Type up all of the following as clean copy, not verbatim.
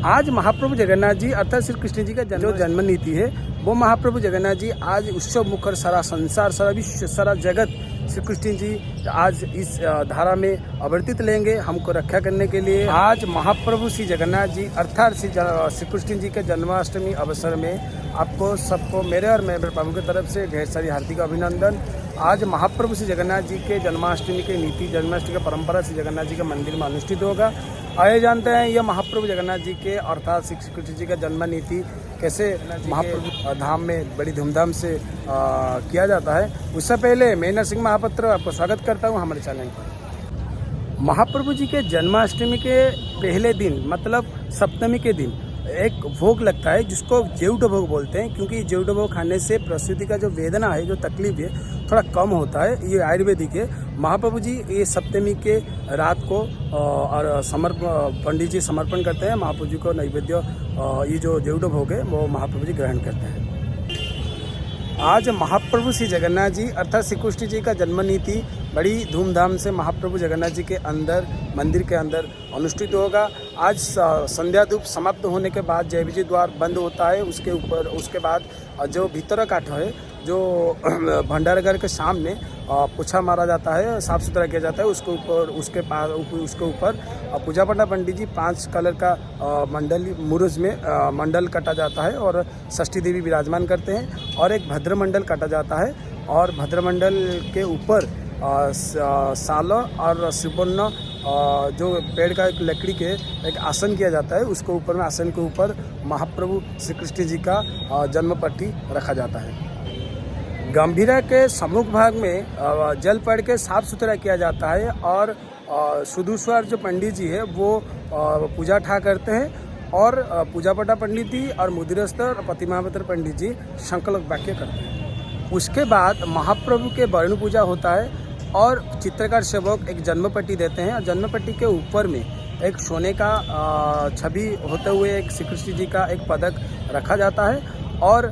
आज महाप्रभु जगन्नाथ जी अर्थात श्री कृष्ण जी का जो जन्म नीति है वो महाप्रभु जगन्नाथ जी आज उत्सव मुखर सारा संसार, सारा विश्व, सारा जगत श्री कृष्ण जी आज इस धारा में अवर्तित लेंगे हमको रक्षा करने के लिए। आज महाप्रभु श्री जगन्नाथ जी अर्थात श्री कृष्ण जी के जन्माष्टमी अवसर में आपको सबको मेरे और मेरे प्रभु की तरफ से ढेर सारी हार्दिक अभिनंदन। आज महाप्रभु श्री जगन्नाथ जी के जन्माष्टमी के नीति, जन्माष्टमी का परंपरा श्री जगन्नाथ जी के मंदिर में अनुष्ठित होगा। आइए जानते हैं यह महाप्रभु जगन्नाथ जी के अर्थात श्री कृष्ण जी का जन्म नीति कैसे महाप्रभु धाम में बड़ी धूमधाम से किया जाता है। उससे पहले मैं नरसिंह महापात्र आपको स्वागत करता हूँ हमारे चैनल पर। महाप्रभु जी के जन्माष्टमी के पहले दिन मतलब सप्तमी के दिन एक भोग लगता है जिसको जेवट भोग बोलते हैं, क्योंकि जेवट भोग खाने से प्रसूति का जो वेदना है, जो तकलीफ है, थोड़ा कम होता है। ये आयुर्वेदिक है। महाप्रभु जी ये सप्तमी के रात को और पंडित जी समर्पण करते हैं महाप्रभु जी को नैवेद्य। ये जो जेवट भोग है वो महाप्रभु जी ग्रहण करते हैं। आज महाप्रभु श्री जगन्नाथ जी अर्थात श्री कृष्ण जी का जन्म नीति बड़ी धूमधाम से महाप्रभु जगन्नाथ जी के अंदर मंदिर के अंदर अनुष्ठित होगा। आज संध्या धूप समाप्त होने के बाद जय विजय द्वार बंद होता है। उसके बाद जो भीतर काठ है, जो भंडारघर के सामने पोछा मारा जाता है, साफ सुथरा किया जाता है। उसके ऊपर पूजा पंडा पंडित जी 5 कलर का मुरुज में मंडल कटा जाता है और षष्ठी देवी विराजमान करते हैं और एक भद्र मंडल काटा जाता है और भद्र मंडल के ऊपर साल और सुवर्ण जो पेड़ का एक लकड़ी के एक आसन किया जाता है। उसके ऊपर में आसन के ऊपर महाप्रभु श्री कृष्ण जी का जन्म पट्टी रखा जाता है। गंभीरा के सम्मुख भाग में जल पड़ के साफ सुथरा किया जाता है और सुदूश्वर जो पंडित जी है वो पूजा ठा करते हैं और पूजा पटा पंडित जी और मुदिरस्थ और प्रतिमापत्र पंडित जी संकल्प वाक्य करते हैं। उसके बाद महाप्रभु के वर्ण पूजा होता है और चित्रकार सेवक एक जन्मपट्टी देते हैं और जन्मपट्टी के ऊपर में एक सोने का छवि होते हुए एक श्री कृष्ण जी का एक पदक रखा जाता है और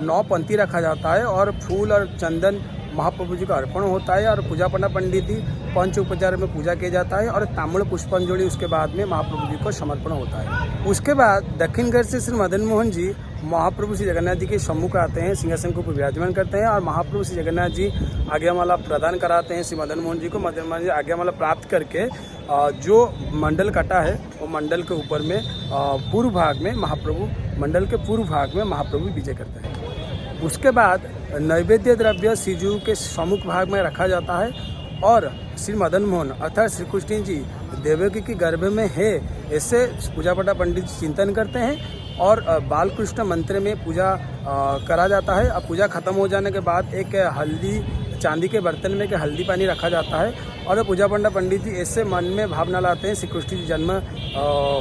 9 पंक्ति रखा जाता है और फूल और चंदन महाप्रभु जी का अर्पण होता है और पूजा पंडा पंडित जी पंच उपचार में पूजा किया जाता है और ताम्र पुष्पांजलि उसके बाद में महाप्रभु जी को समर्पण होता है। उसके बाद दक्षिण घर से श्री मदन मोहन जी महाप्रभु श्री जगन्नाथ जी के सम्मुख आते हैं, सिंहासन को विराजमान करते हैं और महाप्रभु श्री जगन्नाथ जी आज्ञामाला प्रदान कराते हैं श्री मदन मोहन जी को। मदन मोहन जी आज्ञामाला प्राप्त करके जो मंडल कटा है वो मंडल के ऊपर में पूर्व भाग में महाप्रभु मंडल के पूर्व भाग में महाप्रभु विजय करते हैं। उसके बाद नैवेद्य द्रव्य श्रीजू के सम्मुख भाग में रखा जाता है और श्री मदन मोहन अर्थात श्री कृष्ण जी देवकी के गर्भ में है ऐसे पूजा पटा पंडित चिंतन करते हैं और बालकृष्ण मंत्र में पूजा करा जाता है। अब पूजा खत्म हो जाने के बाद एक हल्दी चांदी के बर्तन में के हल्दी पानी रखा जाता है और पूजा पंडा पंडित जी ऐसे मन में भावना लाते हैं श्री कृष्ण जी जन्म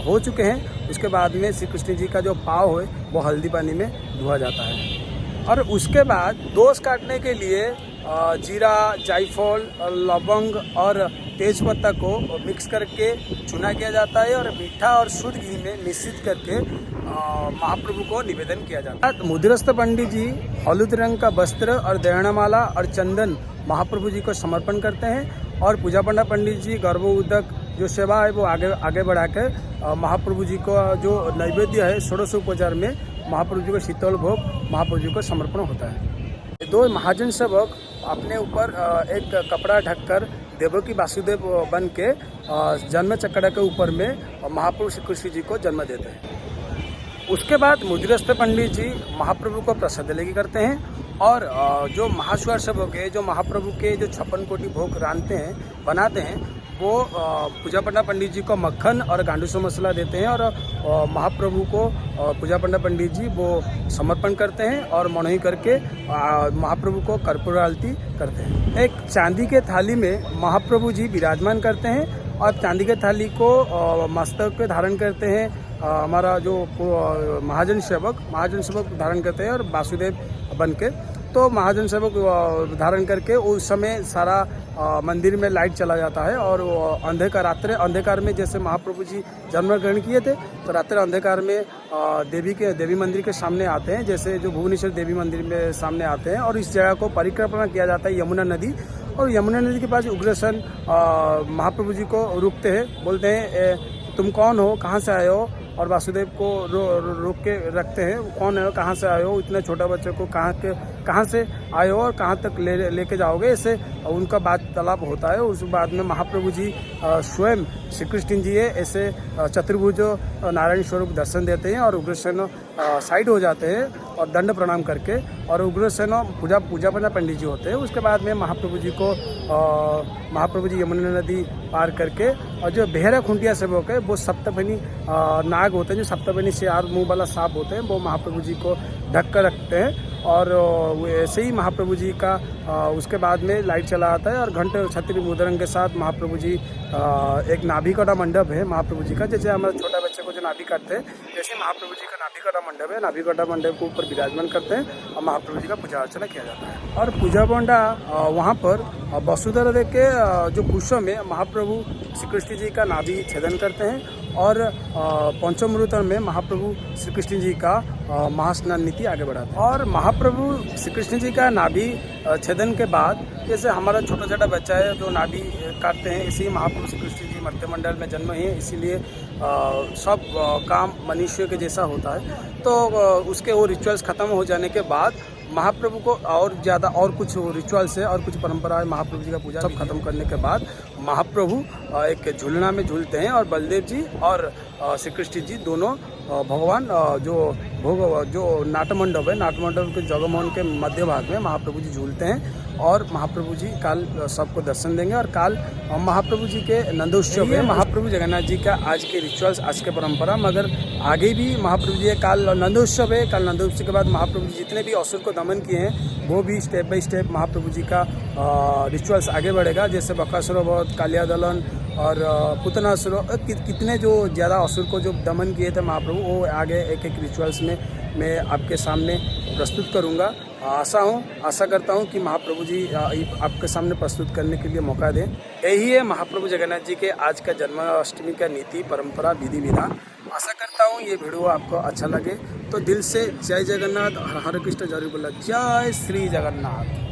हो चुके हैं। उसके बाद में श्री कृष्ण जी का जो पाँव है वो हल्दी पानी में धोया जाता है और उसके बाद दोष काटने के लिए जीरा, जायफल, लवंग और तेजपत्ता को मिक्स करके चुना किया जाता है और मीठा और शुद्ध घी में मिश्रित करके महाप्रभु को निवेदन किया जाता है। मुदिरस्थ पंडित जी हलुद रंग का वस्त्र और दहनामाला और चंदन महाप्रभु जी को समर्पण करते हैं और पूजा पंडा पंडित जी गर्भोदक जो सेवा है वो आगे बढ़ा कर महाप्रभु जी को जो नैवेद्य है षोडशोपचार में महाप्रभु जी को शीतल भोग महाप्रभु जी को समर्पण होता है। 2 महाजन सेवक अपने ऊपर एक कपड़ा ढककर देवकी वासुदेव बन के जन्म चक्र के ऊपर में महाप्रभु श्री कृष्ण जी को जन्म देते हैं। उसके बाद मुदिरस्थ पंडित जी महाप्रभु को प्रसाद लेगी करते हैं और जो महास्वर सेवक है जो महाप्रभु के जो 56 कोटि भोग रांधते हैं बनाते हैं वो पूजा पंडा पंडित जी को मक्खन और गांडूसो मसाला देते हैं और महाप्रभु को पूजा पंडा पंडित जी वो समर्पण करते हैं और मनोही करके महाप्रभु को कर्पूर आरती करते हैं। एक चांदी के थाली में महाप्रभु जी विराजमान करते हैं और चांदी के थाली को मस्तक पे धारण करते हैं। हमारा जो महाजन सेवक धारण करते हैं और वासुदेव बन के तो महाजन सेवक धारण करके उस समय सारा मंदिर में लाइट चला जाता है और रात्रि अंधकार में जैसे महाप्रभु जी जन्म ग्रहण किए थे तो रात्रि अंधकार में देवी मंदिर के सामने आते हैं, जैसे जो भुवनेश्वर देवी मंदिर में सामने आते हैं और इस जगह को परिक्रमा किया जाता है यमुना नदी। और यमुना नदी के पास उग्रसेन महाप्रभु जी को रुकते हैं, बोलते हैं तुम कौन हो, कहाँ से आए हो, और वासुदेव को रोक के रखते हैं, कौन है, कहाँ से आए हो, इतने छोटे बच्चे को कहाँ से आए हो और कहाँ तक लेके जाओगे, ऐसे उनका बातचीत होता है। उस बाद में महाप्रभु जी स्वयं श्री कृष्ण जी ऐसे चतुर्भुज नारायण स्वरूप दर्शन देते हैं और उग्रसेन साइड हो जाते हैं और दंड प्रणाम करके, और उग्रसेन पूजा पंडित जी होते हैं। उसके बाद में महाप्रभु जी यमुना नदी पार करके, और जो बेहरा खुंटिया से होकर वो सप्तफनी नाग होते हैं, जो सप्तफनी से मुंह वाला सांप होते हैं, वो महाप्रभु जी को ढक कर रखते हैं। और ऐसे ही महाप्रभु जी का उसके बाद में लाइट चला आता है और घंटे छतरी मुद्रंग के साथ महाप्रभु जी एक नाभि कटा मंडप है महाप्रभु जी का, जैसे हमारे छोटा बच्चे को जो नाभि काटते हैं, जैसे महाप्रभु जी का नाभि कटा मंडप है। नाभि कटा मंडप के ऊपर विराजमान करते हैं और महाप्रभु जी का पूजा अर्चना किया जाता है। और पूजा पंडा वहाँ पर वसुधरा देव के जो कुशों में महाप्रभु श्री कृष्ण जी का नाभि छेदन करते हैं, और पंचमृत में महाप्रभु श्री कृष्ण जी का महास्नान नीति आगे बढ़ाते हैं। और महाप्रभु श्री कृष्ण जी का नाभि छेदन के बाद, जैसे हमारा छोटा बच्चा है जो नाभि काटते हैं, इसी महाप्रभु श्री कृष्ण जी मर्त्य मंडल में जन्म है, इसीलिए सब काम मनुष्य के जैसा होता है। तो उसके वो रिचुअल्स खत्म हो जाने के बाद महाप्रभु को और ज़्यादा और कुछ रिचुअल्स है और कुछ परंपराएं, महाप्रभु जी का पूजा सब खत्म करने के बाद महाप्रभु एक झूलना में झूलते हैं, और बलदेव जी और श्री कृष्ण जी दोनों भगवान जो नाटमंडप है, नाटमंडप के जगमोहन के मध्य भाग में महाप्रभु जी झूलते हैं। और महाप्रभु जी काल सबको दर्शन देंगे, और काल महाप्रभु जी के नंदोत्सव है, महाप्रभु जगन्नाथ जी का आज के रिचुअल्स, आज के परंपरा। मगर आगे भी महाप्रभु जी काल नंदोत्सव है, काल नंदोत्सव के बाद महाप्रभु जी जितने भी असुर को दमन किए हैं, वो भी step by step Mahaprabhu ji का रिचुअल्स आगे बढ़ेगा। जैसे बकासुर वध, कालिया दलन और पुतनासुर, कितने जो ज़्यादा असुर को जो दमन किए थे महाप्रभु, वो आगे एक एक रिचुअल्स में मैं आपके सामने प्रस्तुत करूंगा। आशा करता हूं कि महाप्रभु जी आपके सामने प्रस्तुत करने के लिए मौका दें। यही है महाप्रभु जगन्नाथ जी के आज का जन्माष्टमी का नीति, परंपरा, विधि विधान। आशा करता हूं ये वीडियो आपको अच्छा लगे, तो दिल से जय जगन्नाथ, हरे कृष्ण जरूर बोला, जय श्री जगन्नाथ।